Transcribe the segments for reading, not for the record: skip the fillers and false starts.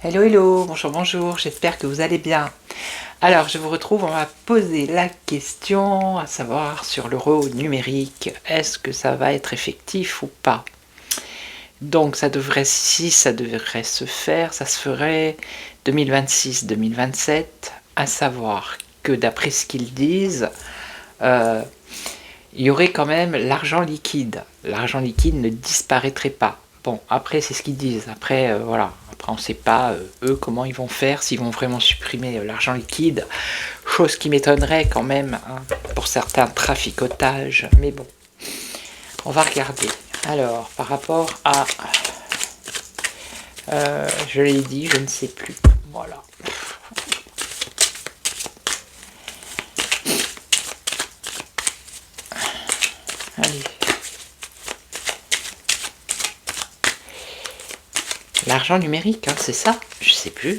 Hello, hello, bonjour, bonjour, j'espère que vous allez bien. Alors, je vous retrouve, on va poser la question, à savoir sur l'euro numérique, est-ce que ça va être effectif ou pas? Donc, si ça devrait se faire, ça se ferait 2026-2027, à savoir que d'après ce qu'ils disent, il y aurait quand même l'argent liquide. L'argent liquide ne disparaîtrait pas. Bon, après, c'est ce qu'ils disent. Après, voilà. Après, on ne sait pas, eux, comment ils vont faire, s'ils vont vraiment supprimer l'argent liquide. Chose qui m'étonnerait quand même, hein, pour certains traficotages. Mais bon, on va regarder. Alors, par rapport à... je l'ai dit, je ne sais plus. Voilà. Allez. L'argent numérique, hein, c'est ça? Je sais plus.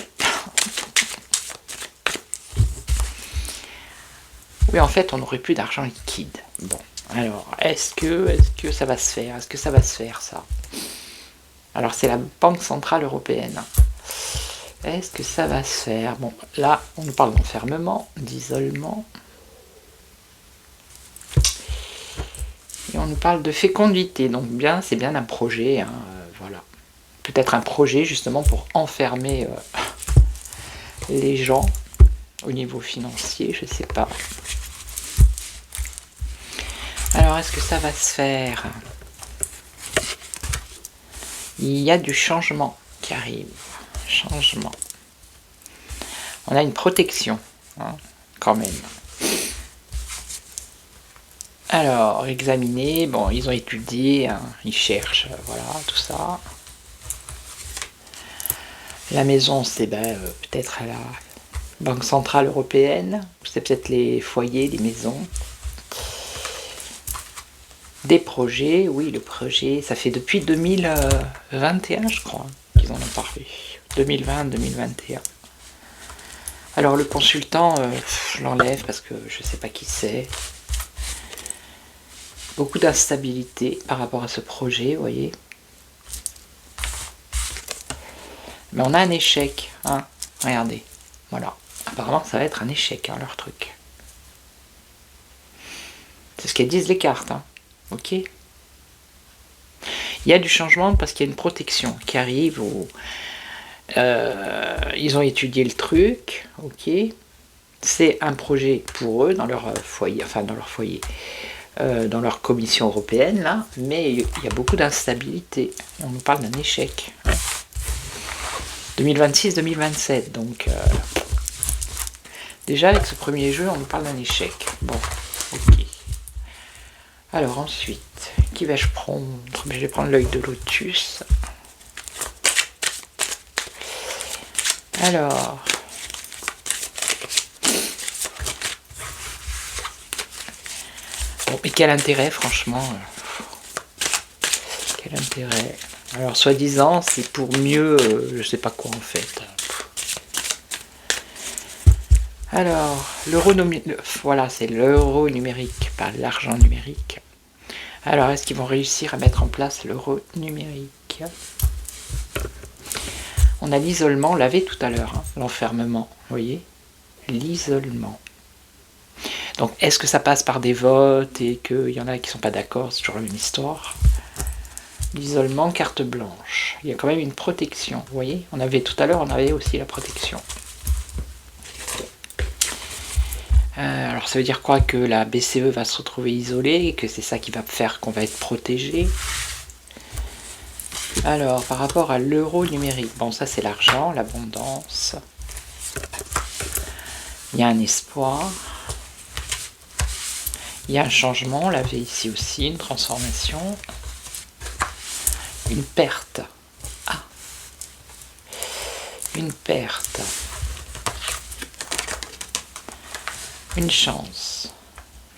Oui, en fait, on n'aurait plus d'argent liquide. Bon, alors, est-ce que ça va se faire? Est-ce que ça va se faire, ça? Alors, c'est la Banque Centrale Européenne. Est-ce que ça va se faire? Bon, là, on nous parle d'enfermement, d'isolement. Et on nous parle de fécondité. Donc, bien, c'est bien un projet, hein, voilà. Peut-être un projet, justement, pour enfermer les gens au niveau financier, je ne sais pas. Alors, est-ce que ça va se faire? Il y a du changement qui arrive. Changement. On a une protection, hein, quand même. Alors, examiner, bon, ils ont étudié, hein, ils cherchent, voilà, tout ça. La maison, c'est peut-être à la Banque Centrale Européenne, c'est peut-être les foyers, les maisons. Des projets, oui, le projet, ça fait depuis 2021, je crois, qu'ils en ont parlé. 2020-2021. Alors le consultant, je l'enlève parce que je ne sais pas qui c'est. Beaucoup d'instabilité par rapport à ce projet, vous voyez. Mais on a un échec, hein. Regardez, voilà. Apparemment, ça va être un échec, hein, leur truc. C'est ce qu'elles disent les cartes, hein. Ok. Il y a du changement parce qu'il y a une protection qui arrive. Ils ont étudié le truc, ok. C'est un projet pour eux dans leur foyer, dans leur commission européenne là, mais il y a beaucoup d'instabilité. On nous parle d'un échec. 2026-2027, donc déjà avec ce premier jeu, on nous parle d'un échec. Bon, ok. Alors ensuite, qui vais-je prendre? Je vais prendre l'œil de Lotus. Alors, bon, et quel intérêt, franchement? Quel intérêt? Alors, soi-disant, c'est pour mieux, je sais pas quoi en fait. Alors, voilà, c'est l'euro numérique, pas l'argent numérique. Alors, est-ce qu'ils vont réussir à mettre en place l'euro numérique? On a l'isolement, on l'avait tout à l'heure, hein, l'enfermement, vous voyez? L'isolement. Donc, est-ce que ça passe par des votes et qu'il y en a qui ne sont pas d'accord? C'est toujours la même histoire. L'isolement, carte blanche. Il y a quand même une protection, vous voyez? On avait tout à l'heure, on avait aussi la protection. Alors ça veut dire quoi? Que la BCE va se retrouver isolée et que c'est ça qui va faire qu'on va être protégé. Alors par rapport à l'euro numérique, bon ça c'est l'argent, l'abondance. Il y a un espoir. Il y a un changement, on l'avait ici aussi, une transformation. Une perte. Ah. Une perte. Une chance.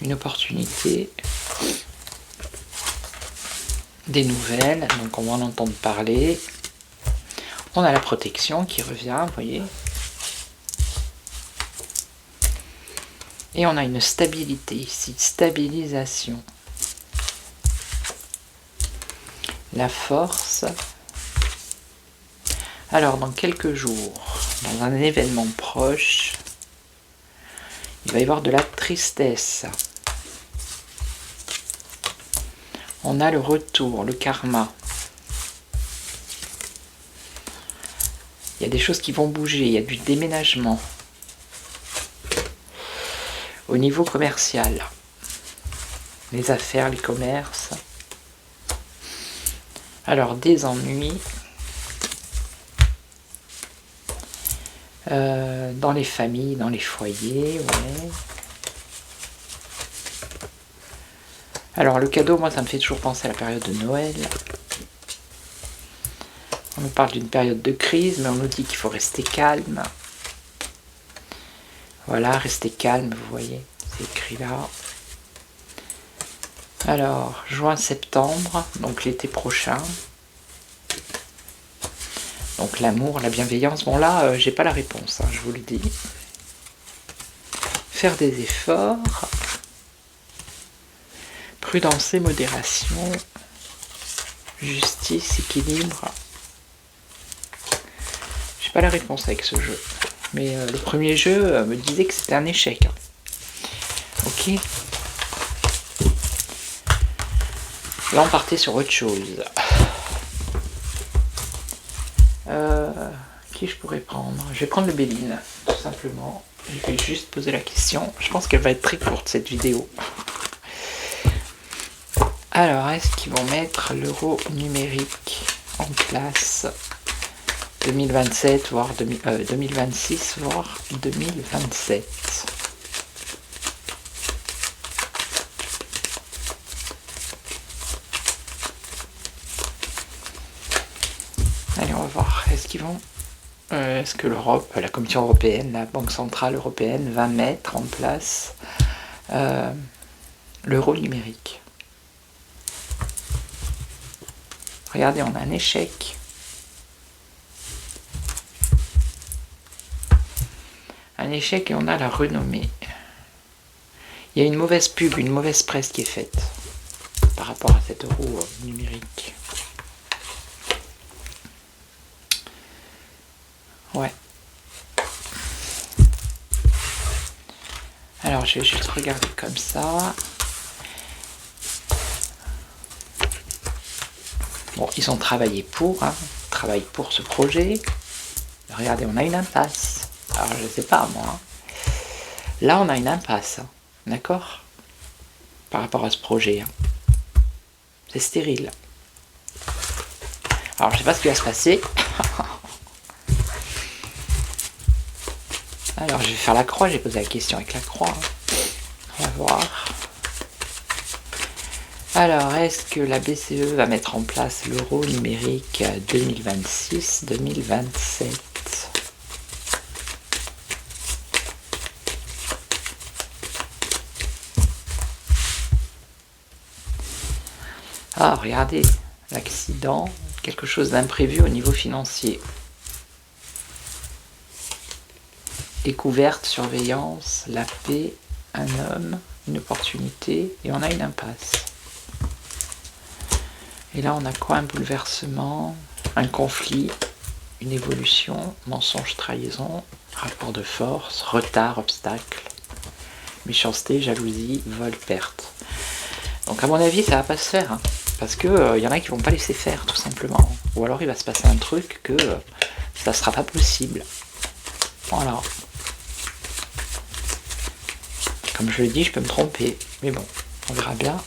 Une opportunité. Des nouvelles, donc on va en entendre parler. On a la protection qui revient, vous voyez. Et on a une stabilité ici, stabilisation. La force. Alors, dans quelques jours, dans un événement proche, il va y avoir de la tristesse. On a le retour, le karma. Il y a des choses qui vont bouger, il y a du déménagement. Au niveau commercial, les affaires, les commerces. Alors, des ennuis. Dans les familles, dans les foyers, ouais. Alors, le cadeau, moi, ça me fait toujours penser à la période de Noël. On nous parle d'une période de crise, mais on nous dit qu'il faut rester calme. Voilà, rester calme, vous voyez, c'est écrit là. Alors, juin-septembre, donc l'été prochain. Donc l'amour, la bienveillance. Bon là, j'ai pas la réponse, hein, je vous le dis. Faire des efforts. Prudence et modération. Justice, équilibre. J'ai pas la réponse avec ce jeu. Mais le premier jeu me disait que c'était un échec. Hein. Ok. Là, on partait sur autre chose. Qui je pourrais prendre? Je vais prendre le Béline, tout simplement. Je vais juste poser la question. Je pense qu'elle va être très courte, cette vidéo. Alors, est-ce qu'ils vont mettre l'euro numérique en place 2027, voire 2026, voire 2027? Allez, on va voir. Est-ce qu'ils vont... est-ce que l'Europe, la Commission européenne, la Banque centrale européenne va mettre en place l'euro numérique? Regardez, on a un échec. Un échec et on a la renommée. Il y a une mauvaise pub, une mauvaise presse qui est faite par rapport à cet euro numérique. Ouais. Alors, je vais juste regarder comme ça. Bon, ils ont travaillé pour, hein, travaillent pour ce projet. Regardez, on a une impasse. Alors, je sais pas, moi. Hein. Là, on a une impasse. Hein, d'accord? Par rapport à ce projet. Hein. C'est stérile. Alors, je sais pas ce qui va se passer. Alors, je vais faire la croix. J'ai posé la question avec la croix. Hein. On va voir. Alors, est-ce que la BCE va mettre en place l'euro numérique 2026-2027? Ah, regardez, l'accident, quelque chose d'imprévu au niveau financier. Découverte, surveillance, la paix, un homme, une opportunité, et on a une impasse. Et là, on a quoi? Un bouleversement, un conflit, une évolution, mensonge, trahison, rapport de force, retard, obstacle, méchanceté, jalousie, vol, perte. Donc à mon avis, ça va pas se faire, hein, parce que y en a qui vont pas laisser faire, tout simplement. Ou alors il va se passer un truc que ça sera pas possible. Voilà. Comme je le dis, je peux me tromper, mais bon, on verra bien.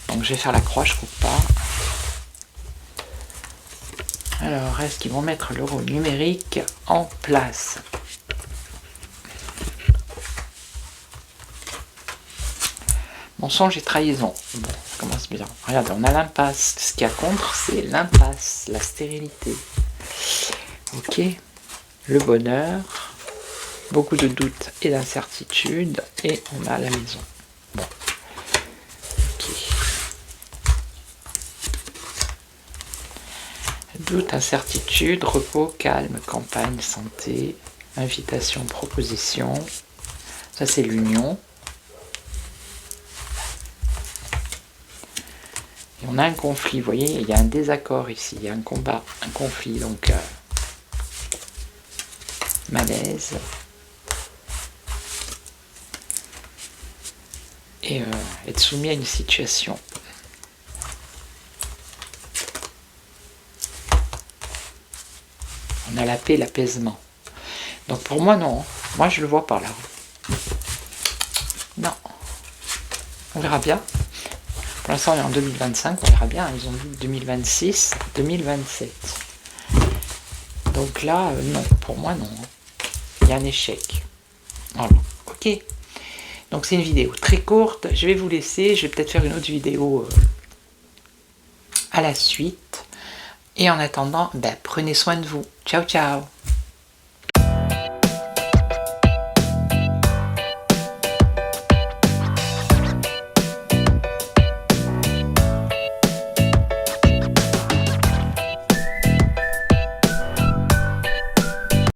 Donc je vais faire la croix, je coupe pas. Alors, est-ce qu'ils vont mettre l'euro numérique en place? Mensonge et trahison. Bon, ça commence bien. Regardez, on a l'impasse. Ce qu'il y a contre, c'est l'impasse, la stérilité. Ok. Le bonheur. Beaucoup de doutes et d'incertitudes. Et on a la maison. Bon. Ok. Doute, incertitude, repos, calme, campagne, santé, invitation, proposition. Ça, c'est l'union. Et on a un conflit, vous voyez, il y a un désaccord ici, il y a un combat, un conflit, donc malaise. Et être soumis à une situation. On a la paix, l'apaisement. Donc pour moi, non. Moi, je le vois pas là. Non. On verra bien. Pour l'instant, on est en 2025, on verra bien. Ils ont dit 2026, 2027. Donc là, non. Pour moi, non. Il y a un échec. Voilà. Ok. Donc c'est une vidéo très courte. Je vais vous laisser. Je vais peut-être faire une autre vidéo à la suite. Et en attendant, prenez soin de vous. Ciao, ciao.